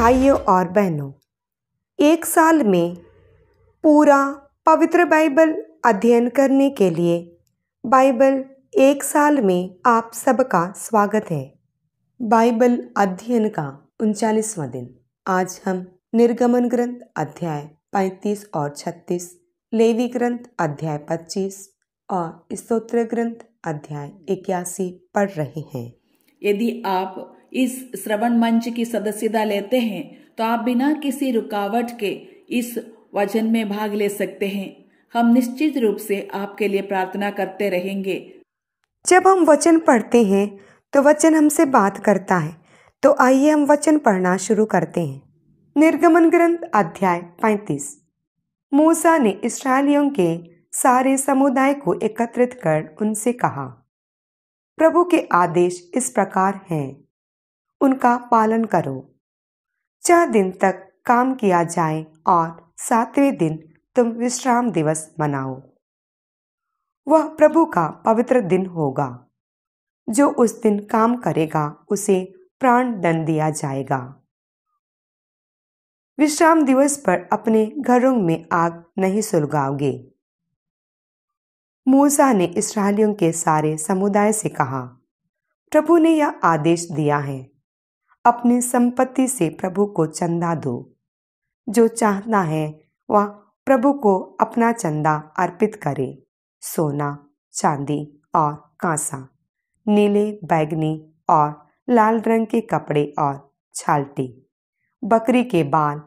भाइयों और बहनों, एक साल में पूरा पवित्र बाइबल अध्ययन करने के लिए बाइबल एक साल में आप सबका स्वागत है। बाइबल अध्ययन का 39वां दिन। आज हम निर्गमन ग्रंथ अध्याय 35 और 36, लेवी ग्रंथ अध्याय 25 और स्तोत्र ग्रंथ अध्याय 81 पढ़ रहे हैं। यदि आप इस श्रवण मंच की सदस्यता लेते हैं तो आप बिना किसी रुकावट के इस वचन में भाग ले सकते हैं। हम निश्चित रूप से आपके लिए प्रार्थना करते रहेंगे। जब हम वचन पढ़ते हैं तो वचन हमसे बात करता है। तो आइए हम वचन पढ़ना शुरू करते हैं। निर्गमन ग्रंथ अध्याय 35। मूसा ने इस्राएलियों के सारे समुदाय को एकत्रित कर उनसे कहा, प्रभु के आदेश इस प्रकार हैं, उनका पालन करो। 4 दिन तक काम किया जाए और 7वें दिन तुम विश्राम दिवस मनाओ। वह प्रभु का पवित्र दिन होगा। जो उस दिन काम करेगा उसे प्राण दंड दिया जाएगा। विश्राम दिवस पर अपने घरों में आग नहीं सुलगाओगे। मूसा ने इस्राएलियों के सारे समुदाय से कहा, प्रभु ने यह आदेश दिया है, अपनी संपत्ति से प्रभु को चंदा दो। जो चाहता है वह प्रभु को अपना चंदा अर्पित करे। सोना, चांदी और कांसा, नीले, बैगनी और लाल रंग के कपड़े और छालटी, बकरी के बाल,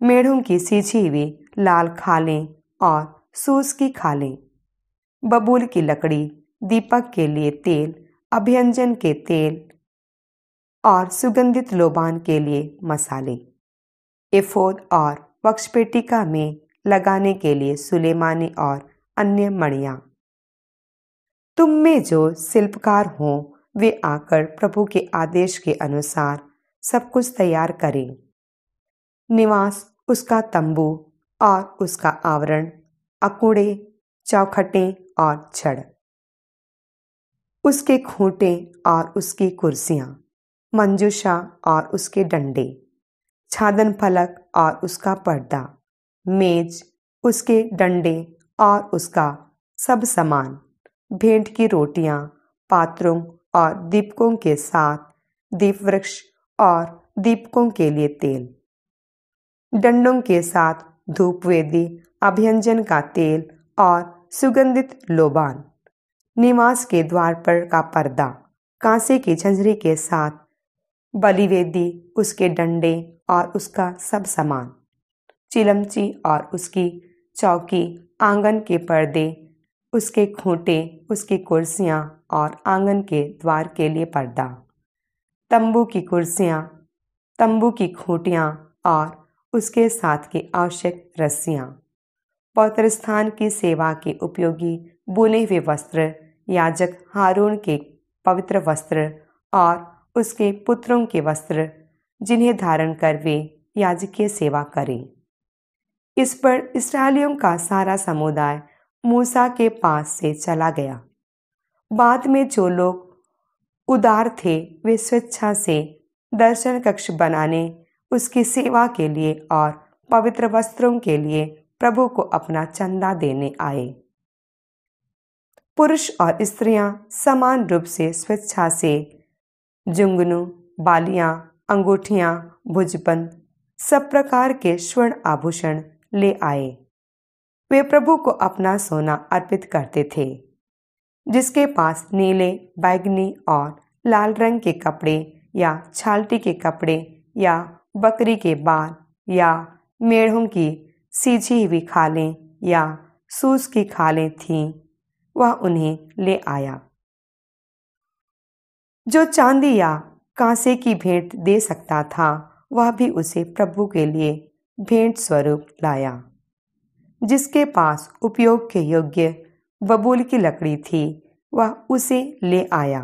मेढ़ों की सींची हुई लाल खालें और सूस की खालें, बबूल की लकड़ी, दीपक के लिए तेल, अभ्यंजन के तेल और सुगंधित लोबान के लिए मसाले, एफोद और वक्षपेटिका में लगाने के लिए सुलेमानी और अन्य मणियां। तुम में जो शिल्पकार हों वे आकर प्रभु के आदेश के अनुसार सब कुछ तैयार करें। निवास, उसका तंबू और उसका आवरण, अकूड़े, चौखटें और छड़, उसके खूंटे और उसकी कुर्सियां, मंजूषा और उसके डंडे, छादन फलक और उसका पर्दा, मेज, उसके डंडे और उसका सब सामान, भेंट की रोटियां, पात्रों और दीपकों के साथ दीप वृक्ष और दीपकों के लिए तेल, डंडों के साथ धूप वेदी, अभ्यंजन का तेल और सुगंधित लोबान, निवास के द्वार पर का पर्दा, कांसे की झंझरी के साथ बलिवेदी, उसके डंडे और उसका सब सामान, चिलमची और उसकी चौकी, आंगन के पर्दे, उसके खूंटे, उसकी कुर्सियां और आंगन के द्वार के लिए पर्दा, तंबू की कुर्सियां, तंबू की खूंटियां और उसके साथ की आवश्यक रस्सियां, पवित्र स्थान की सेवा के उपयोगी बुने हुए वस्त्र, याजक हारून के पवित्र वस्त्र और उसके पुत्रों के वस्त्र, जिन्हें धारण कर वे याजकीय सेवा करें। इस पर इस्राएलियों का सारा समुदाय मूसा के पास से चला गया। बाद में जो लोग उदार थे वे स्वेच्छा से दर्शन कक्ष बनाने, उसकी सेवा के लिए और पवित्र वस्त्रों के लिए प्रभु को अपना चंदा देने आए। पुरुष और स्त्रियां समान रूप से स्वेच्छा से जुंगनू, बालियां, अंगूठियां, भुजबंद, सब प्रकार के स्वर्ण आभूषण ले आए। वे प्रभु को अपना सोना अर्पित करते थे। जिसके पास नीले, बैगनी और लाल रंग के कपड़े या छालटी के कपड़े या बकरी के बाल या मेढ़ों की सींची हुई खालें या सूस की खालें थीं, वह उन्हें ले आया। जो चांदी या कांसे की भेंट दे सकता था वह भी उसे प्रभु के लिए भेंट स्वरूप लाया। जिसके पास उपयोग के योग्य बबूल की लकड़ी थी वह उसे ले आया।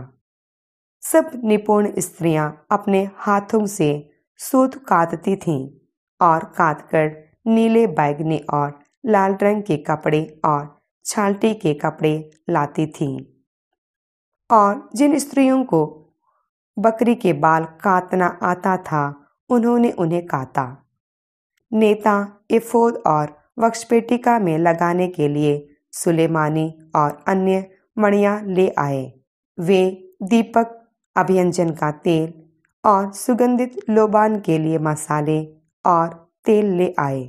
सब निपुण स्त्रियां अपने हाथों से सूत कातती थीं और कातकर नीले, बैगनी और लाल रंग के कपड़े और छालटी के कपड़े लाती थीं। और जिन स्त्रियों को बकरी के बाल काटना आता था उन्होंने उन्हें काता। नेता एफोद और वक्षपेटिका में लगाने के लिए सुलेमानी और अन्य मणियाँ ले आए। वे दीपक, अभियंजन का तेल और सुगंधित लोबान के लिए मसाले और तेल ले आए।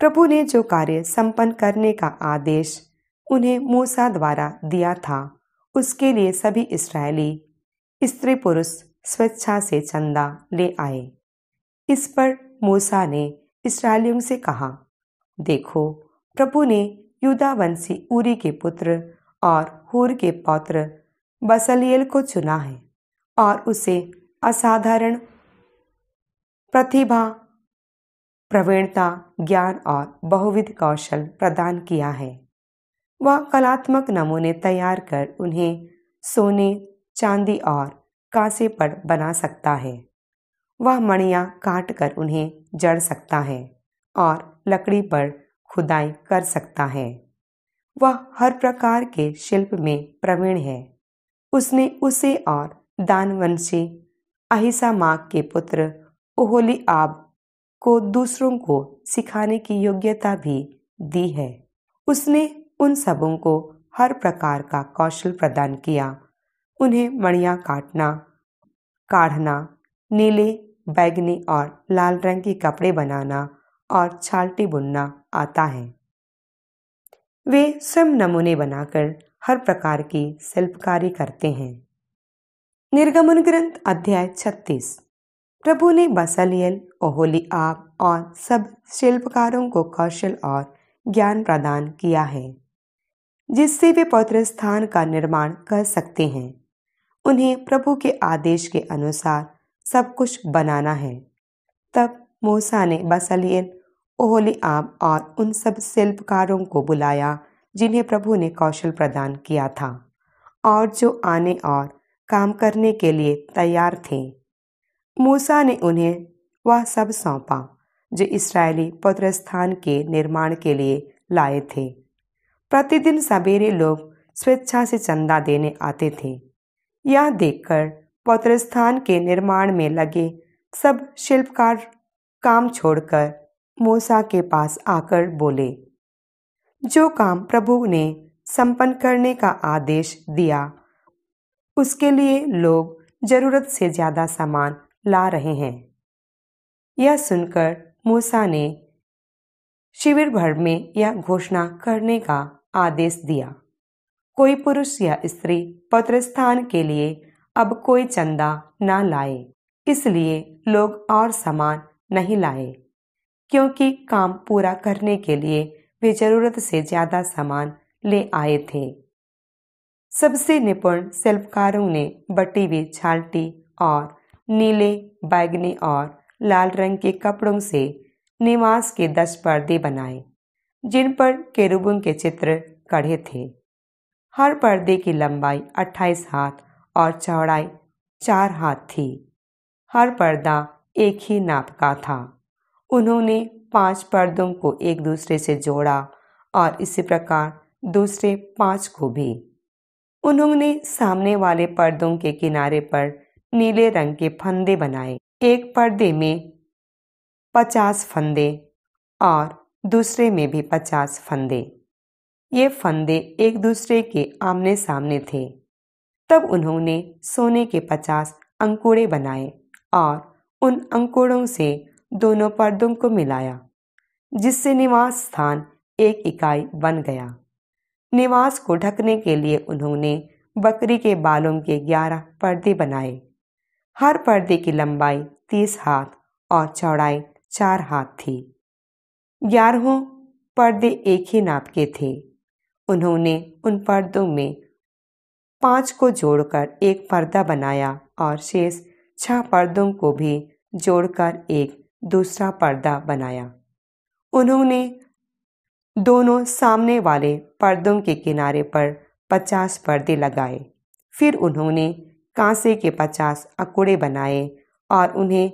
प्रभु ने जो कार्य संपन्न करने का आदेश उन्हें मूसा द्वारा दिया था, उसके लिए सभी इस्राएली स्त्री पुरुष स्वेच्छा से चंदा ले आए। इस पर मूसा ने इस्राएलियों से कहा, देखो, प्रभु ने यूदावंशी ऊरी के पुत्र और हूर के पौत्र बसलिएल को चुना है और उसे असाधारण प्रतिभा, प्रवीणता, ज्ञान और बहुविध कौशल प्रदान किया है। वह कलात्मक नमूने तैयार कर उन्हें सोने, चांदी और कांसे पर बना सकता है। वह मणियाँ काट कर उन्हें जड़ सकता है और लकड़ी पर खुदाई कर सकता है। वह हर प्रकार के शिल्प में प्रवीण है। उसने उसे और दानवंशी अहीसामाक के पुत्र ओहोलीआब को दूसरों को सिखाने की योग्यता भी दी है। उसने उन सबों को हर प्रकार का कौशल प्रदान किया। उन्हें मणियाँ काटना, काढ़ना, नीले, बैगनी और लाल रंग के कपड़े बनाना और छालटी बुनना आता है। वे स्वयं नमूने बनाकर हर प्रकार की शिल्पकारी करते हैं। निर्गमन ग्रंथ अध्याय 36। प्रभु ने बसलिएल, ओहोलीआब और सब शिल्पकारों को कौशल और ज्ञान प्रदान किया है, जिससे वे पवित्र स्थान का निर्माण कर सकते हैं। उन्हें प्रभु के आदेश के अनुसार सब कुछ बनाना है। तब मूसा ने बसलिएल, ओहोलीआब और उन सब शिल्पकारों को बुलाया जिन्हें प्रभु ने कौशल प्रदान किया था और जो आने और काम करने के लिए तैयार थे। मूसा ने उन्हें वह सब सौंपा जो इस्राएली पवित्र स्थान के निर्माण के लिए लाए थे। प्रतिदिन सवेरे लोग स्वेच्छा से चंदा देने आते थे। यह देखकर पवित्र स्थान के निर्माण में लगे सब शिल्पकार काम छोड़कर मूसा के पास आकर बोले, जो काम प्रभु ने संपन्न करने का आदेश दिया, उसके लिए लोग जरूरत से ज्यादा सामान ला रहे हैं। यह सुनकर मूसा ने शिविर भर में यह घोषणा करने का आदेश दिया, कोई पुरुष या स्त्री पवित्र स्थान के लिए अब कोई चंदा न लाए। इसलिए लोग और सामान नहीं लाए, क्योंकि काम पूरा करने के लिए वे जरूरत से ज्यादा सामान ले आए थे। सबसे निपुण शिल्पकारों ने बटी हुई छालटी और नीले, बैगनी और लाल रंग के कपड़ों से निवास के 10 पर्दे बनाए, जिन पर केरूबों के चित्र कढ़े थे। हर पर्दे की लंबाई 28 हाथ और चौड़ाई 4 हाथ थी। हर पर्दा एक ही नाप का था। उन्होंने 5 पर्दों को एक दूसरे से जोड़ा और इसी प्रकार दूसरे 5 को भी। उन्होंने सामने वाले पर्दों के किनारे पर नीले रंग के फंदे बनाए। एक पर्दे में 50 फंदे और दूसरे में भी 50 फंदे। ये फंदे एक दूसरे के आमने सामने थे। तब उन्होंने सोने के 50 अंकुड़े बनाए और उन अंकुड़ों से दोनों पर्दों को मिलाया, जिससे निवास स्थान एक इकाई बन गया। निवास को ढकने के लिए उन्होंने बकरी के बालों के 11 पर्दे बनाए। हर पर्दे की लंबाई 30 हाथ और चौड़ाई 4 हाथ थी। 11 पर्दे एक ही नाप के थे। उन्होंने उन पर्दों में 5 को जोड़कर एक पर्दा बनाया और शेष 6 पर्दों को भी जोड़कर एक दूसरा पर्दा बनाया। उन्होंने दोनों सामने वाले पर्दों के किनारे पर 50 पर्दे लगाए। फिर उन्होंने कांसे के 50 अकुड़े बनाए और उन्हें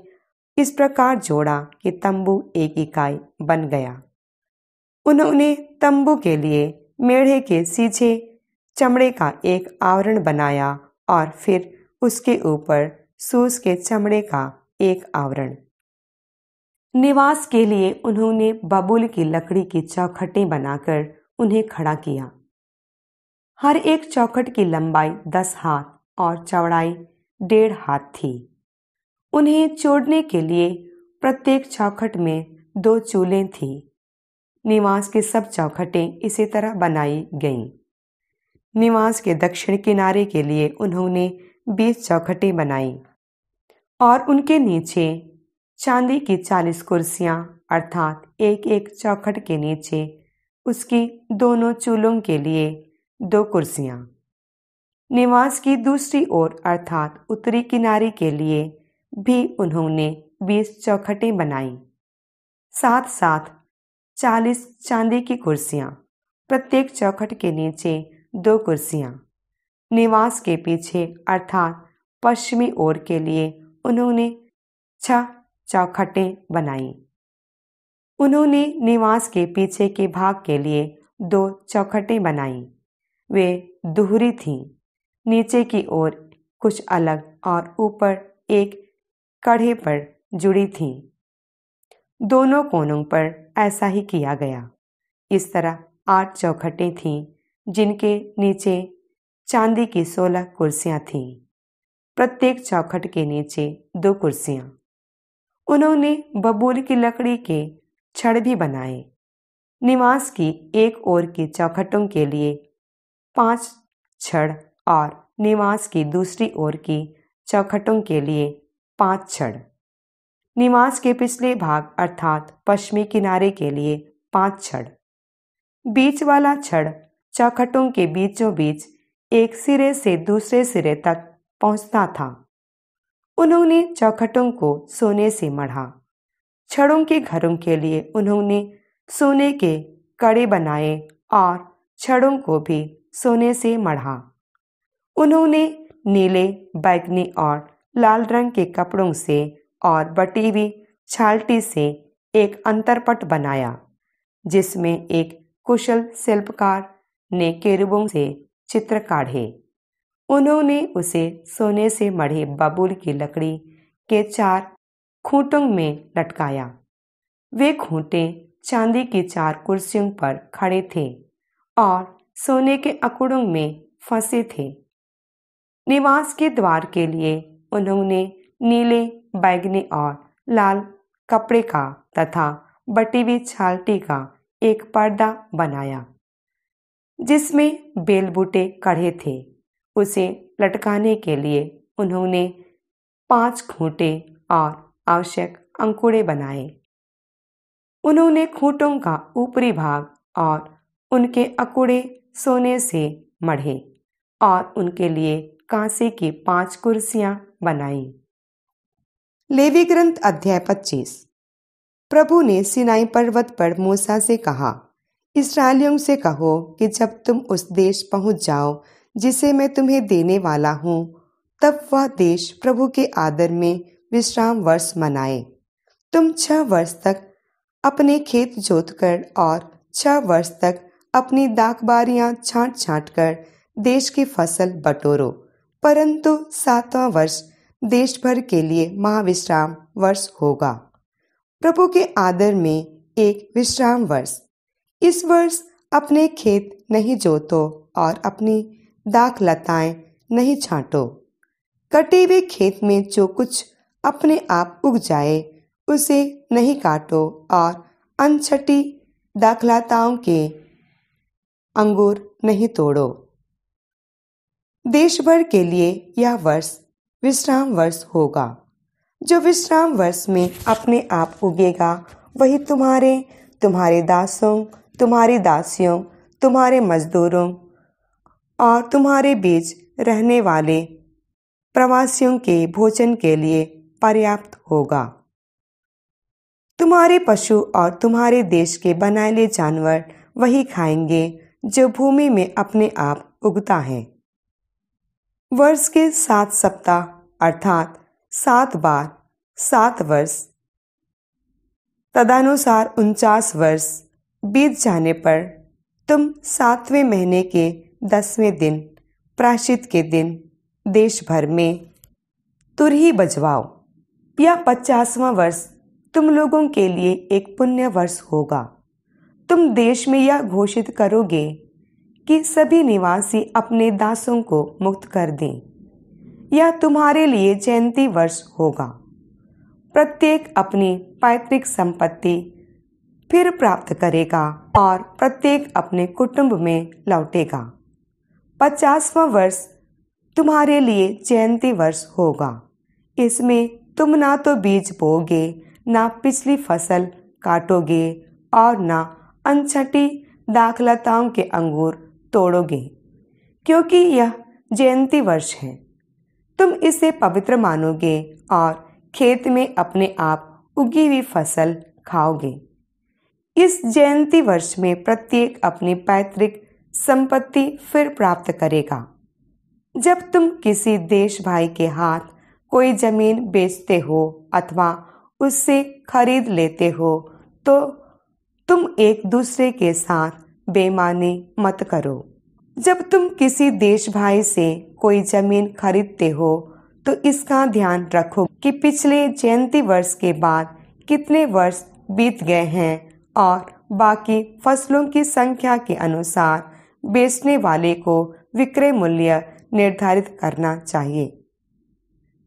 इस प्रकार जोड़ा कि तंबू एक इकाई बन गया। उन्होंने तंबू के लिए मेढ़े के सीधे चमड़े का एक आवरण बनाया और फिर उसके ऊपर सूस के चमड़े का एक आवरण। निवास के लिए उन्होंने बबूल की लकड़ी की चौखटें बनाकर उन्हें खड़ा किया। हर एक चौखट की लंबाई 10 हाथ और चौड़ाई 1.5 हाथ थी। उन्हें जोड़ने के लिए प्रत्येक चौखट में 2 चूलें थीं। निवास की सब चौखटें इसी तरह बनाई गईं। निवास के दक्षिण किनारे के लिए उन्होंने 20 चौखटें बनाईं और उनके नीचे चांदी की 40 कुर्सियां, अर्थात एक एक चौखट के नीचे उसकी दोनों चूलों के लिए 2 कुर्सियां। निवास की दूसरी ओर अर्थात उत्तरी किनारे के लिए भी उन्होंने 20 चौखटें बनाईं। साथ साथ 40 चांदी की कुर्सियां, प्रत्येक चौखट के नीचे 2 कुर्सियां। निवास के पीछे अर्थात पश्चिमी ओर के लिए उन्होंने 6 चौखटें बनाईं। उन्होंने निवास के पीछे के भाग के लिए 2 चौखटें बनाईं। वे दोहरी थीं, नीचे की ओर कुछ अलग और ऊपर एक कड़े पर जुड़ी थीं। दोनों कोनों पर ऐसा ही किया गया। इस तरह 8 चौखटें थीं, जिनके नीचे चांदी की 16 कुर्सियां थीं। प्रत्येक चौखट के नीचे 2 कुर्सियां। उन्होंने बबूल की लकड़ी के छड़ भी बनाए। निवास की एक ओर की चौखटों के लिए 5 छड़ और निवास की दूसरी ओर की चौखटों के लिए 5 छड़। निवास के पिछले भाग अर्थात पश्चिमी किनारे के लिए 5 छड़। बीच वाला छड़ चौखटों के बीचों बीच एक सिरे से दूसरे सिरे तक पहुंचता था। उन्होंने चौखटों को सोने से मढ़ा। छड़ों के घरों के लिए उन्होंने सोने के कड़े बनाए और छड़ों को भी सोने से मढ़ा। उन्होंने नीले, बैंगनी और लाल रंग के कपड़ों से और बटी हुई छालटी से एक अंतरपट बनाया, जिसमें एक कुशल शिल्पकार ने केरूबों से चित्र काढ़े। उन्होंने उसे सोने से मढ़े बबूल की लकड़ी के 4 खूंटों में लटकाया। वे खूंटे चांदी की 4 कुर्सियों पर खड़े थे और सोने के अकुड़ों में फंसे थे। निवास के द्वार के लिए उन्होंने नीले, बैंगनी और लाल कपड़े का तथा बटी हुई छालटी का एक पर्दा बनाया, जिसमें बेलबूटे कढ़े थे। उसे लटकाने के लिए उन्होंने 5 खूंटे और आवश्यक अंकुड़े बनाए। उन्होंने खूंटों का ऊपरी भाग और उनके अकुड़े सोने से मढ़े और उनके लिए कांसे की 5 कुर्सियां बनाईं। लेवी ग्रंथ अध्याय 25। प्रभु ने सिनाई पर्वत पर मूसा से कहा, इस्राएलियों से कहो कि जब तुम उस देश पहुंच जाओ जिसे मैं तुम्हें देने वाला हूं, तब वह देश प्रभु के आदर में विश्राम वर्ष मनाए। तुम 6 वर्ष तक अपने खेत जोतकर और 6 वर्ष तक अपनी दाखबारियां छांट छांट कर देश की फसल बटोरो, परंतु 7वां वर्ष देश भर के लिए महाविश्राम वर्ष होगा, प्रभु के आदर में एक विश्राम वर्ष। इस वर्ष अपने खेत नहीं जोतो और अपनी दाख लताएं नहीं छांटो। कटे हुए खेत में जो कुछ अपने आप उग जाए उसे नहीं काटो और अनछटी दाखलताओं के अंगूर नहीं तोड़ो। देश भर के लिए यह वर्ष विश्राम वर्ष होगा। जो विश्राम वर्ष में अपने आप उगेगा वही तुम्हारे दासों, तुम्हारी दासियों, तुम्हारे मजदूरों और तुम्हारे बीच रहने वाले प्रवासियों के भोजन के लिए पर्याप्त होगा। तुम्हारे पशु और तुम्हारे देश के बनाए जानवर वही खाएंगे जो भूमि में अपने आप उगता है। वर्ष के 7 सप्ताह अर्थात 7 बार 7 वर्ष, तदनुसार 49 वर्ष बीत जाने पर तुम 7वें महीने के 10वें दिन, प्रायश्चित के दिन, देश भर में तुरही बजवाओ। यह 50वां वर्ष तुम लोगों के लिए एक पुण्य वर्ष होगा। तुम देश में यह घोषित करोगे कि सभी निवासी अपने दासों को मुक्त कर दें। यह तुम्हारे लिए जयंती वर्ष होगा। प्रत्येक अपनी पैतृक संपत्ति फिर प्राप्त करेगा और प्रत्येक अपने कुटुंब में लौटेगा। 50वां वर्ष तुम्हारे लिए जयंती वर्ष होगा। इसमें तुम ना तो बीज बोओगे, ना पिछली फसल काटोगे और ना अनछटी दाखलताओं के अंगूर तोड़ोगे, क्योंकि यह जयंती वर्ष है। तुम इसे पवित्र मानोगे और खेत में अपने आप उगी हुई फसल खाओगे। इस जयंती वर्ष में प्रत्येक अपनी पैतृक संपत्ति फिर प्राप्त करेगा। जब तुम किसी देश भाई के हाथ कोई जमीन बेचते हो अथवा उससे खरीद लेते हो तो तुम एक दूसरे के साथ बेईमानी मत करो। जब तुम किसी देश भाई से कोई जमीन खरीदते हो तो इसका ध्यान रखो कि पिछले जयंती वर्ष के बाद कितने वर्ष बीत गए हैं और बाकी फसलों की संख्या के अनुसार बेचने वाले को विक्रय मूल्य निर्धारित करना चाहिए।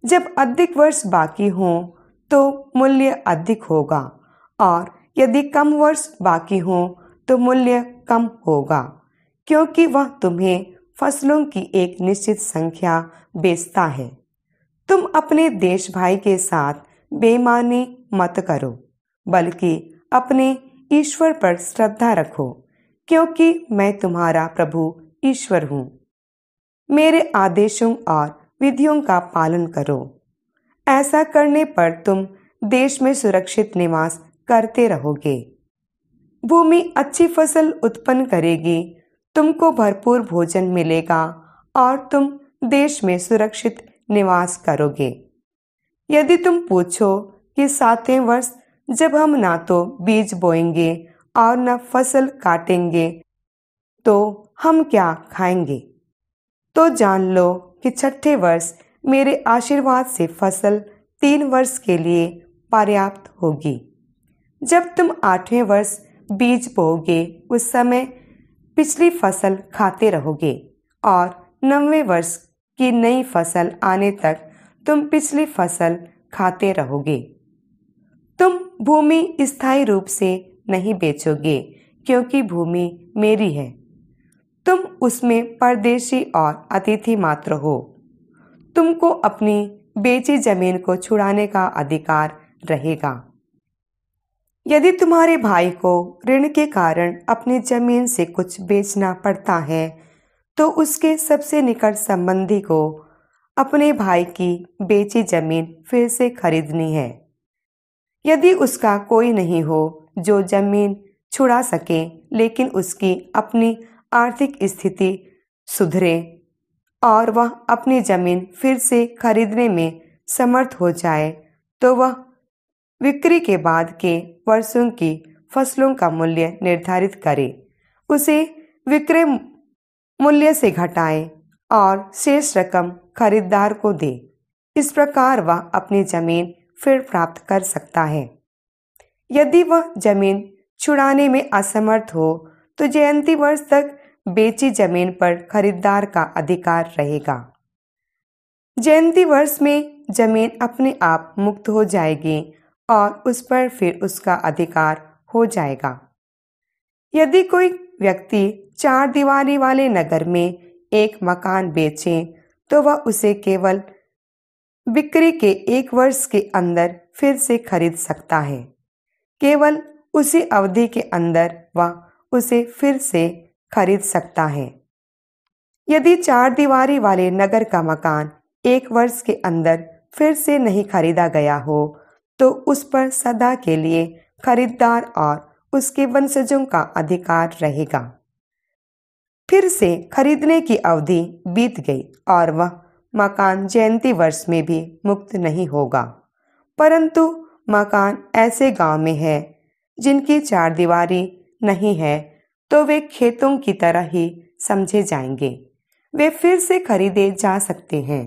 जब अधिक वर्ष बाकी हों तो मूल्य अधिक होगा और यदि कम वर्ष बाकी हों तो मूल्य कम होगा, क्योंकि वह तुम्हें फसलों की एक निश्चित संख्या बेचता है। तुम अपने देश भाई के साथ बेईमानी मत करो, बल्कि अपने ईश्वर पर श्रद्धा रखो, क्योंकि मैं तुम्हारा प्रभु ईश्वर हूँ। मेरे आदेशों और विधियों का पालन करो। ऐसा करने पर तुम देश में सुरक्षित निवास करते रहोगे। भूमि अच्छी फसल उत्पन्न करेगी, तुमको भरपूर भोजन मिलेगा और तुम देश में सुरक्षित निवास करोगे। यदि तुम पूछो कि 7वें वर्ष जब हम ना तो बीज बोएंगे और न फसल काटेंगे तो हम क्या खाएंगे, तो जान लो कि 6ठे वर्ष मेरे आशीर्वाद से फसल 3 वर्ष के लिए पर्याप्त होगी। जब तुम 8वें वर्ष बीज बोओगे उस समय पिछली फसल खाते रहोगे और 9वें वर्ष की नई फसल आने तक तुम पिछली फसल खाते रहोगे। तुम भूमि स्थायी रूप से नहीं बेचोगे, क्योंकि भूमि मेरी है। तुम उसमें परदेशी और अतिथि मात्र हो। तुमको अपनी बेची जमीन को छुड़ाने का अधिकार रहेगा। यदि तुम्हारे भाई को ऋण के कारण अपनी जमीन से कुछ बेचना पड़ता है तो उसके सबसे निकट संबंधी को अपने भाई की बेची जमीन फिर से खरीदनी है। यदि उसका कोई नहीं हो जो जमीन छुड़ा सके, लेकिन उसकी अपनी आर्थिक स्थिति सुधरे और वह अपनी जमीन फिर से खरीदने में समर्थ हो जाए, तो वह बिक्री के बाद के वर्षों की फसलों का मूल्य निर्धारित करे, उसे विक्रय मूल्य से घटाए और शेष रकम खरीदार को दे। इस प्रकार वह अपनी जमीन फिर प्राप्त कर सकता है। यदि वह जमीन छुड़ाने में असमर्थ हो तो जयंती वर्ष तक बेची जमीन पर खरीदार का अधिकार रहेगा। जयंती वर्ष में जमीन अपने आप मुक्त हो जाएगी और उस पर फिर उसका अधिकार हो जाएगा। यदि कोई व्यक्ति 4 दीवारी वाले नगर में एक मकान बेचे तो वह उसे केवल बिक्री के 1 वर्ष के अंदर फिर से खरीद सकता है। केवल उसी अवधि के अंदर वह उसे फिर से खरीद सकता है। यदि 4 दीवारी वाले नगर का मकान 1 वर्ष के अंदर फिर से नहीं खरीदा गया हो तो उस पर सदा के लिए खरीदार और उसके वंशजों का अधिकार रहेगा। फिर से खरीदने की अवधि बीत गई और वह मकान जयंती वर्ष में भी मुक्त नहीं होगा, परंतु मकान ऐसे गांव में है जिनकी 4 दीवारी नहीं है तो वे खेतों की तरह ही समझे जाएंगे। वे फिर से खरीदे जा सकते हैं।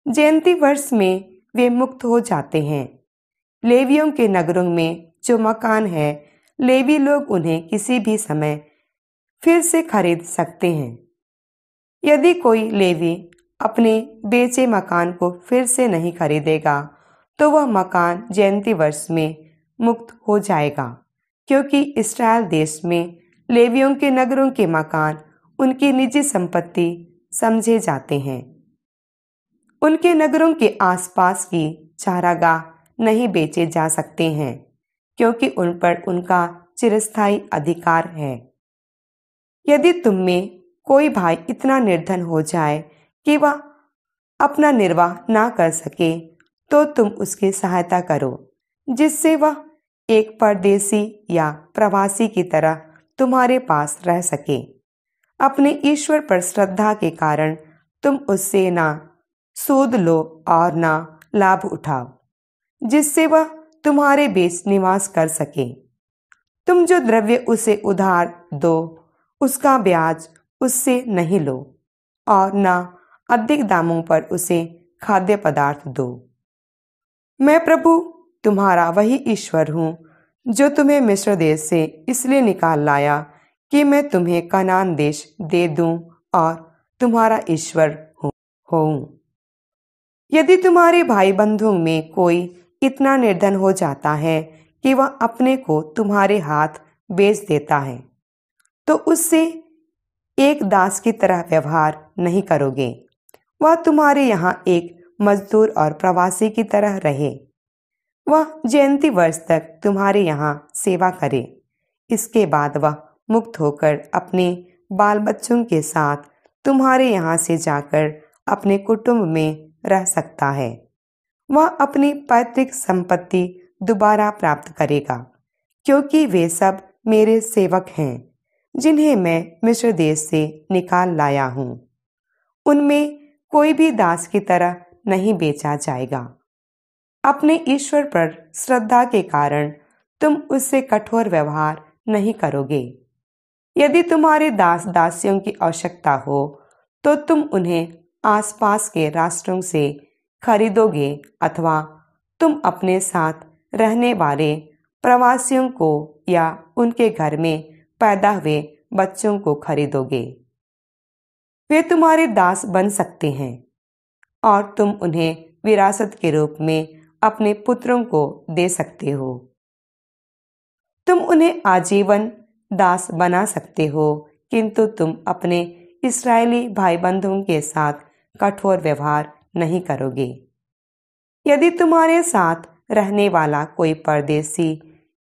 जयंती वर्ष में वे मुक्त हो जाते हैं। लेवियों के नगरों में जो मकान है, लेवी लोग उन्हें किसी भी समय फिर से खरीद सकते हैं। यदि कोई लेवी अपने बेचे मकान को फिर से नहीं खरीदेगा तो वह मकान जयंती वर्ष में मुक्त हो जाएगा, क्योंकि इस्राएल देश में लेवियों के नगरों के मकान उनकी निजी संपत्ति समझे जाते हैं। उनके नगरों के आसपास की चारागाह नहीं बेचे जा सकते हैं, क्योंकि उन पर उनका चिरस्थायी अधिकार है। यदि तुम में कोई भाई इतना निर्धन हो जाए कि वह अपना निर्वाह ना कर सके, तो तुम उसकी सहायता करो, जिससे वह एक परदेसी या प्रवासी की तरह तुम्हारे पास रह सके। अपने ईश्वर पर श्रद्धा के कारण तुम उससे ना सूद लो और ना लाभ उठाओ, जिससे वह तुम्हारे बीच निवास कर सके। तुम जो द्रव्य उसे उधार दो, उसका ब्याज उससे नहीं लो और ना अधिक दामों पर उसे खाद्य पदार्थ दो। मैं प्रभु तुम्हारा वही ईश्वर हूँ, जो तुम्हें मिस्र देश से इसलिए निकाल लाया कि मैं तुम्हें कनान देश दे दूं और तुम्हारा ईश्वर हूँ। यदि तुम्हारे भाई बंधुओं में कोई इतना निर्धन हो जाता है कि वह अपने को तुम्हारे हाथ बेच देता है, तो उससे एक दास की तरह व्यवहार नहीं करोगे। वह तुम्हारे यहाँ एक मजदूर और प्रवासी की तरह रहे। वह जयंती वर्ष तक तुम्हारे यहाँ सेवा करे। इसके बाद वह मुक्त होकर अपने बाल बच्चों के साथ तुम्हारे यहाँ से जाकर अपने कुटुंब में रह सकता है। वह अपनी पैतृक संपत्ति दोबारा प्राप्त करेगा, क्योंकि वे सब मेरे सेवक हैं, जिन्हें मैं मिस्र देश से निकाल लाया हूँ। उनमें कोई भी दास की तरह नहीं बेचा जाएगा। अपने ईश्वर पर श्रद्धा के कारण तुम उससे कठोर व्यवहार नहीं करोगे। यदि तुम्हारे दास दासियों की आवश्यकता हो, तो तुम उन्हें आसपास के राष्ट्रों से खरीदोगे, अथवा तुम अपने साथ रहने वाले प्रवासियों को या उनके घर में पैदा हुए बच्चों को खरीदोगे। वे तुम्हारे दास बन सकते हैं और तुम उन्हें विरासत के रूप में अपने पुत्रों को दे सकते हो। तुम उन्हें आजीवन दास बना सकते हो, किंतु तुम अपने इस्राएली भाई बंधुओं के साथ कठोर व्यवहार नहीं करोगे। यदि तुम्हारे साथ रहने वाला कोई परदेसी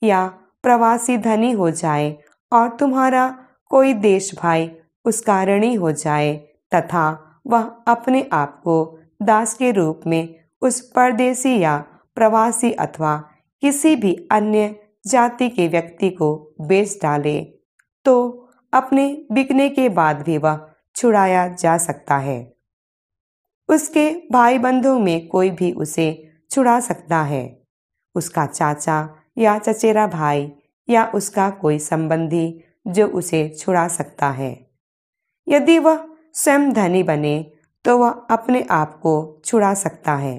या प्रवासी धनी हो जाए और तुम्हारा कोई देश भाई उसका ऋणी हो जाए, तथा वह अपने आप को दास के रूप में उस परदेसी या प्रवासी अथवा किसी भी अन्य जाति के व्यक्ति को बेच डाले, तो अपने बिकने के बाद भी वह छुड़ाया जा सकता है। उसके भाई बंधुओं में कोई भी उसे छुड़ा सकता है। उसका चाचा या चचेरा भाई या उसका कोई संबंधी जो उसे छुड़ा सकता है। यदि वह स्वयं धनी बने तो वह अपने आप को छुड़ा सकता है।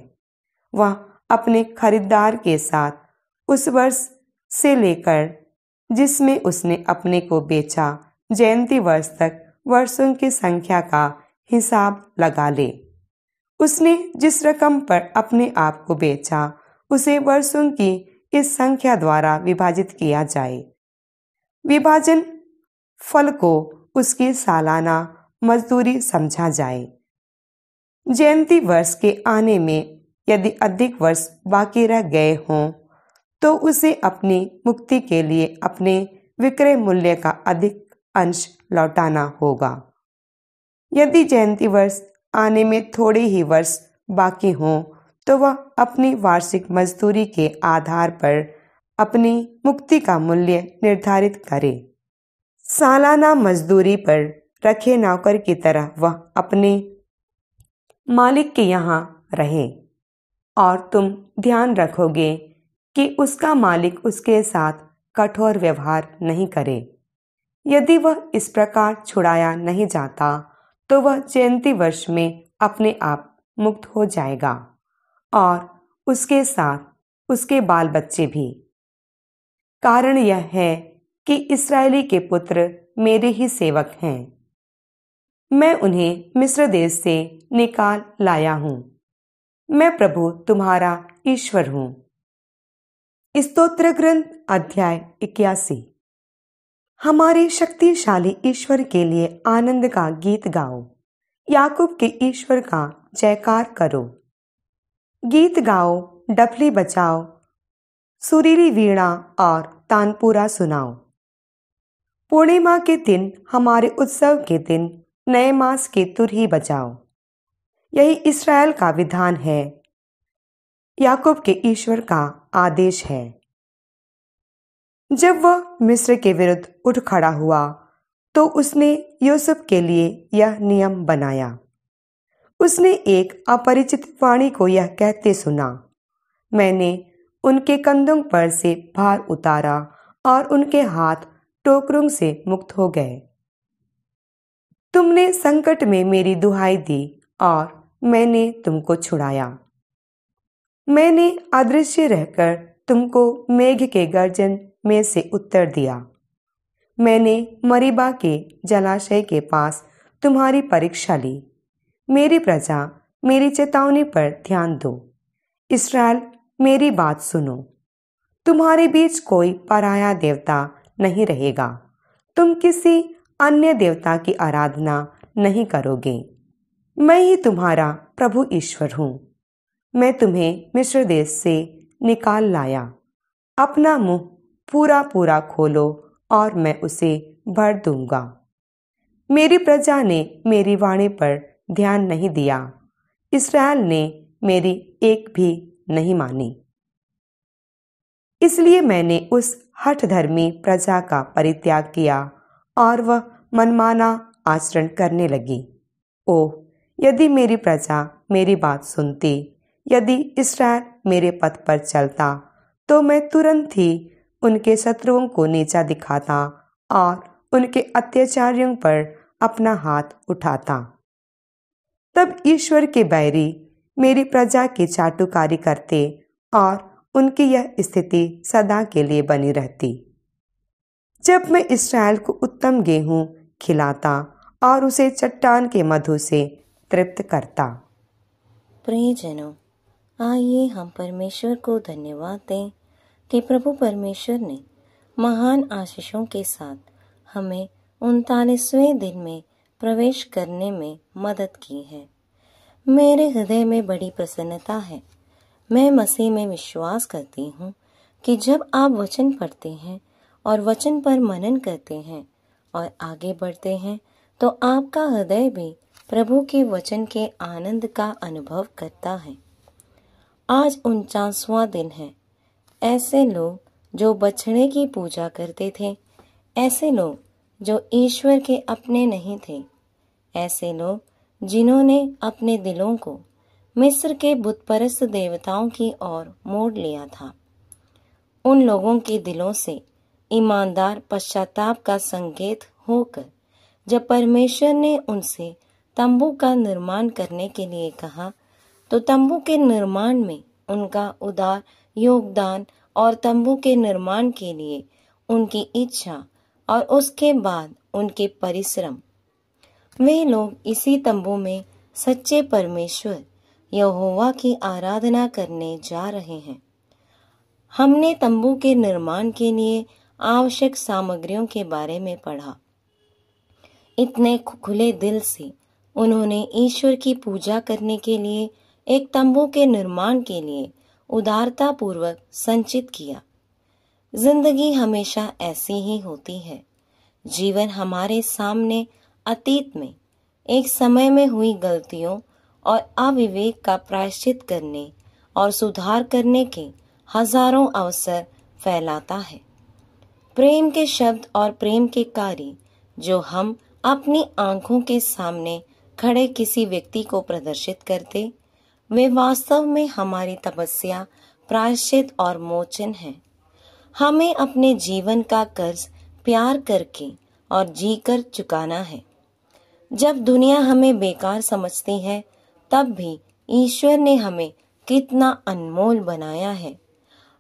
वह अपने खरीदार के साथ उस वर्ष से लेकर जिसमें उसने अपने को बेचा, जयंती वर्ष तक वर्षों की संख्या का हिसाब लगा ले। उसने जिस रकम पर अपने आप को बेचा, उसे वर्षों की इस संख्या द्वारा विभाजित किया जाए। विभाजन फल को उसकी सालाना मजदूरी समझा जाए। जयंती वर्ष के आने में यदि अधिक वर्ष बाकी रह गए हों, तो उसे अपनी मुक्ति के लिए अपने विक्रय मूल्य का अधिक अंश लौटाना होगा। यदि जयंती वर्ष आने में थोड़े ही वर्ष बाकी हों, तो वह अपनी वार्षिक मजदूरी के आधार पर अपनी मुक्ति का मूल्य निर्धारित करे। सालाना मजदूरी पर रखे नौकर की तरह वह अपने मालिक के यहाँ रहे, और तुम ध्यान रखोगे कि उसका मालिक उसके साथ कठोर व्यवहार नहीं करे। यदि वह इस प्रकार छुड़ाया नहीं जाता, तो वह जयंती वर्ष में अपने आप मुक्त हो जाएगा और उसके साथ उसके बाल बच्चे भी। कारण यह है कि इस्राएली के पुत्र मेरे ही सेवक हैं। मैं उन्हें मिस्र देश से निकाल लाया हूं। मैं प्रभु तुम्हारा ईश्वर हूं। स्तोत्र ग्रंथ अध्याय 81। हमारे शक्तिशाली ईश्वर के लिए आनंद का गीत गाओ। याकूब के ईश्वर का जयकार करो। गीत गाओ, डफली बजाओ, सुरीली वीणा और तानपुरा सुनाओ। पूर्णिमा के दिन, हमारे उत्सव के दिन, नए मास की तुरही बजाओ। यही इस्राएल का विधान है, याकूब के ईश्वर का आदेश है। जब वह मिस्र के विरुद्ध उठ खड़ा हुआ तो उसने यूसुफ के लिए यह नियम बनाया। उसने एक अपरिचित वाणी को यह कहते सुना, मैंने उनके कंधों पर से भार उतारा और उनके हाथ टोकरों से मुक्त हो गए। तुमने संकट में मेरी दुहाई दी और मैंने तुमको छुड़ाया। मैंने अदृश्य रहकर तुमको मेघ के गर्जन में से उत्तर दिया। मैंने मरीबा के जलाशय के पास तुम्हारी परीक्षा ली। मेरी प्रजा, मेरी चेतावनी पर ध्यान दो। इस्राएल, मेरी बात सुनो। तुम्हारे बीच कोई पराया देवता नहीं रहेगा। तुम किसी अन्य देवता की आराधना नहीं करोगे। मैं ही तुम्हारा प्रभु ईश्वर हूँ। मैं तुम्हें मिस्र देश से निकाल लाया। अपना मुंह पूरा पूरा खोलो और मैं उसे भर दूंगा। मेरी प्रजा ने मेरी वाणी पर ध्यान नहीं दिया। इस्राएल ने मेरी एक भी नहीं मानी। इसलिए मैंने उस हठधर्मी प्रजा का परित्याग किया और वह मनमाना आचरण करने लगी। ओह, यदि मेरी प्रजा मेरी बात सुनती, यदि इस्राएल मेरे पथ पर चलता, तो मैं तुरंत ही उनके शत्रुओं को नीचा दिखाता और उनके अत्याचारियों पर अपना हाथ उठाता। तब ईश्वर के बैरी मेरी प्रजा की चाटुकारी करते और उनकी यह स्थिति सदा के लिए बनी रहती। जब मैं इस्राएल को उत्तम गेहूं खिलाता और उसे चट्टान के मधु से तृप्त करता। प्रियजनों, आइए हम परमेश्वर को धन्यवाद दें कि प्रभु परमेश्वर ने महान आशीषों के साथ हमें 39वें दिन में प्रवेश करने में मदद की है। मेरे हृदय में बड़ी प्रसन्नता है। मैं मसीह में विश्वास करती हूँ कि जब आप वचन पढ़ते हैं और वचन पर मनन करते हैं और आगे बढ़ते हैं, तो आपका हृदय भी प्रभु के वचन के आनंद का अनुभव करता है। आज 49वां दिन है। ऐसे लोग जो बछड़े की पूजा करते थे, ऐसे लोग जो ईश्वर के अपने नहीं थे, ऐसे लोग जिन्होंने अपने दिलों को मिस्र के बुतपरस्त देवताओं की ओर मोड़ लिया था, उन लोगों के दिलों से ईमानदार पश्चाताप का संकेत होकर जब परमेश्वर ने उनसे तंबू का निर्माण करने के लिए कहा, तो तंबू के निर्माण में उनका उदार योगदान और तंबू के निर्माण के लिए उनकी इच्छा और उसके बाद उनके परिश्रम, वे लोग इसी तंबू में सच्चे परमेश्वर यहोवा की आराधना करने जा रहे हैं। हमने तंबू के निर्माण के लिए आवश्यक सामग्रियों के बारे में पढ़ा। इतने खुले दिल से उन्होंने ईश्वर की पूजा करने के लिए एक तंबू के निर्माण के लिए उदारता पूर्वक संचित किया। जिंदगी हमेशा ऐसी ही होती है। जीवन हमारे सामने अतीत में एक समय में हुई गलतियों और अविवेक का प्रायश्चित करने और सुधार करने के हजारों अवसर फैलाता है। प्रेम के शब्द और प्रेम के कार्य जो हम अपनी आंखों के सामने खड़े किसी व्यक्ति को प्रदर्शित करते, वे वास्तव में हमारी तपस्या, प्रायश्चित और मोचन है। हमें अपने जीवन का कर्ज प्यार करके और जीकर चुकाना है। जब दुनिया हमें बेकार समझती है, तब भी ईश्वर ने हमें कितना अनमोल बनाया है।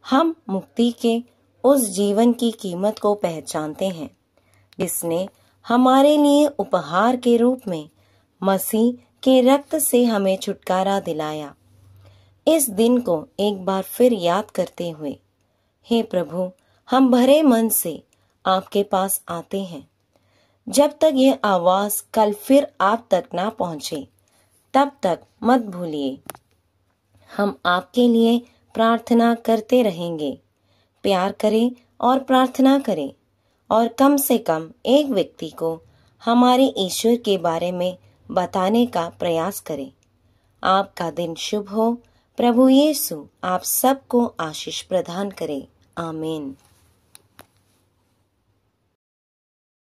हम मुक्ति के उस जीवन की कीमत को पहचानते हैं जिसने हमारे लिए उपहार के रूप में मसीह के रक्त से हमें छुटकारा दिलाया। इस दिन को एक बार फिर याद करते हुए, हे प्रभु, हम भरे मन से आपके पास आते हैं। जब तक यह आवाज कल फिर आप तक ना पहुंचे, तब तक मत भूलिए, हम आपके लिए प्रार्थना करते रहेंगे। प्यार करें और प्रार्थना करें और कम से कम एक व्यक्ति को हमारे ईश्वर के बारे में बताने का प्रयास करें। आपका दिन शुभ हो। प्रभु यीशु आप सबको आशीष प्रदान करे। आमीन।